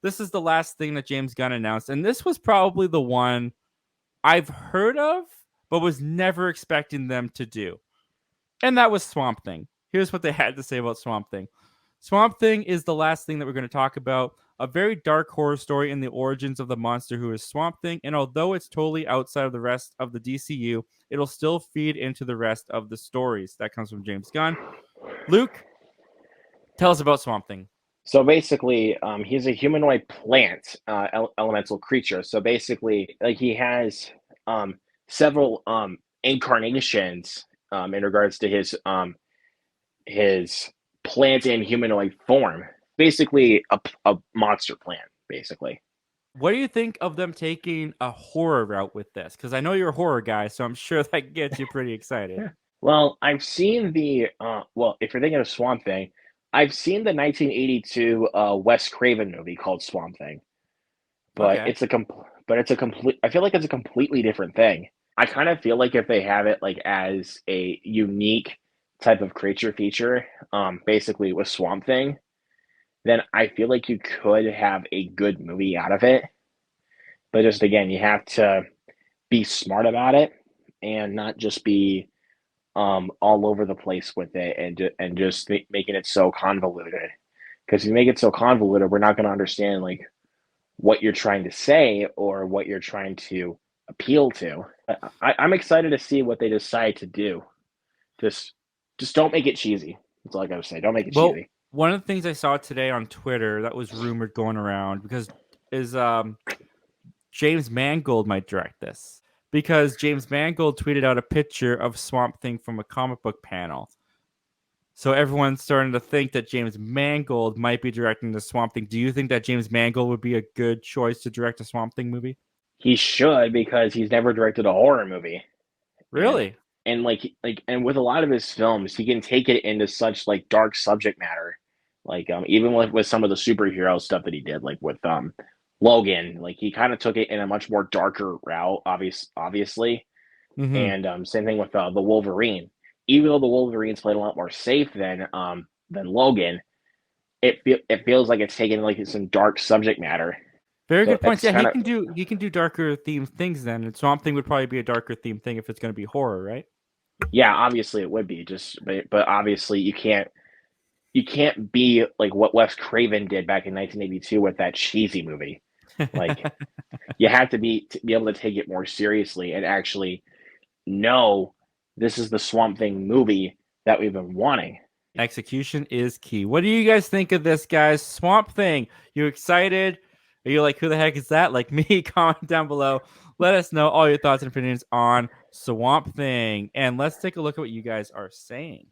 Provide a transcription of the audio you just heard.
this is the last thing that James Gunn announced, and this was probably the one I've heard of, but was never expecting them to do. And that was Swamp Thing. Here's what they had to say about Swamp Thing. Swamp Thing is the last thing that we're going to talk about. A very dark horror story in the origins of the monster who is Swamp Thing. And although it's totally outside of the rest of the DCU, it'll still feed into the rest of the stories. That comes from James Gunn. Luke, tell us about Swamp Thing. So basically, he's a humanoid plant, elemental creature. So basically, like he has several incarnations in regards to his plant and humanoid form. Basically, a monster plant. Basically. What do you think of them taking a horror route with this? Because I know you're a horror guy, so I'm sure that gets you pretty excited. Well, I've seen the if you're thinking of Swamp Thing, I've seen the 1982 Wes Craven movie called Swamp Thing, but Okay. it's a complete. I feel like it's a completely different thing. I kind of feel like if they have it like as a unique type of creature feature, basically with Swamp Thing, then I feel like you could have a good movie out of it. But just again, you have to be smart about it and not just be all over the place with it and just making it so convoluted. Because if you make it so convoluted, we're not going to understand like what you're trying to say or what you're trying to appeal to. I'm excited to see what they decide to do. Just just don't make it cheesy. That's all I gotta say. Don't make it Well, cheesy. one of the things I saw today on Twitter that was rumored going around because is James Mangold might direct this because James Mangold tweeted out a picture of Swamp Thing from a comic book panel. So everyone's starting to think that James Mangold might be directing the Swamp Thing. Do you think that James Mangold would be a good choice to direct a Swamp Thing movie? He should because he's never directed a horror movie. And Really? and with a lot of his films, he can take it into such like dark subject matter. Like even with some of the superhero stuff that he did, like with Logan, like he kind of took it in a much more darker route, obviously. Mm-hmm. And same thing with the Wolverine. Even though the Wolverine's played a lot more safe than Logan, it feels like it's taken like some dark subject matter. Very So good points. it's Yeah, kind of he can do darker themed things then. And Swamp Thing would probably be a darker themed thing if it's going to be horror, right? yeah, obviously it would be just but obviously you can't be like what Wes Craven did back in 1982 with that cheesy movie. Like you have to be able to take it more seriously and actually know this is the Swamp Thing movie that we've been wanting. Execution is key. What do you guys think of this, guys? Swamp Thing. You excited? Are you like, who the heck is that? Like me? Comment down below. Let us know all your thoughts and opinions on Swamp Thing. And let's take a look at what you guys are saying.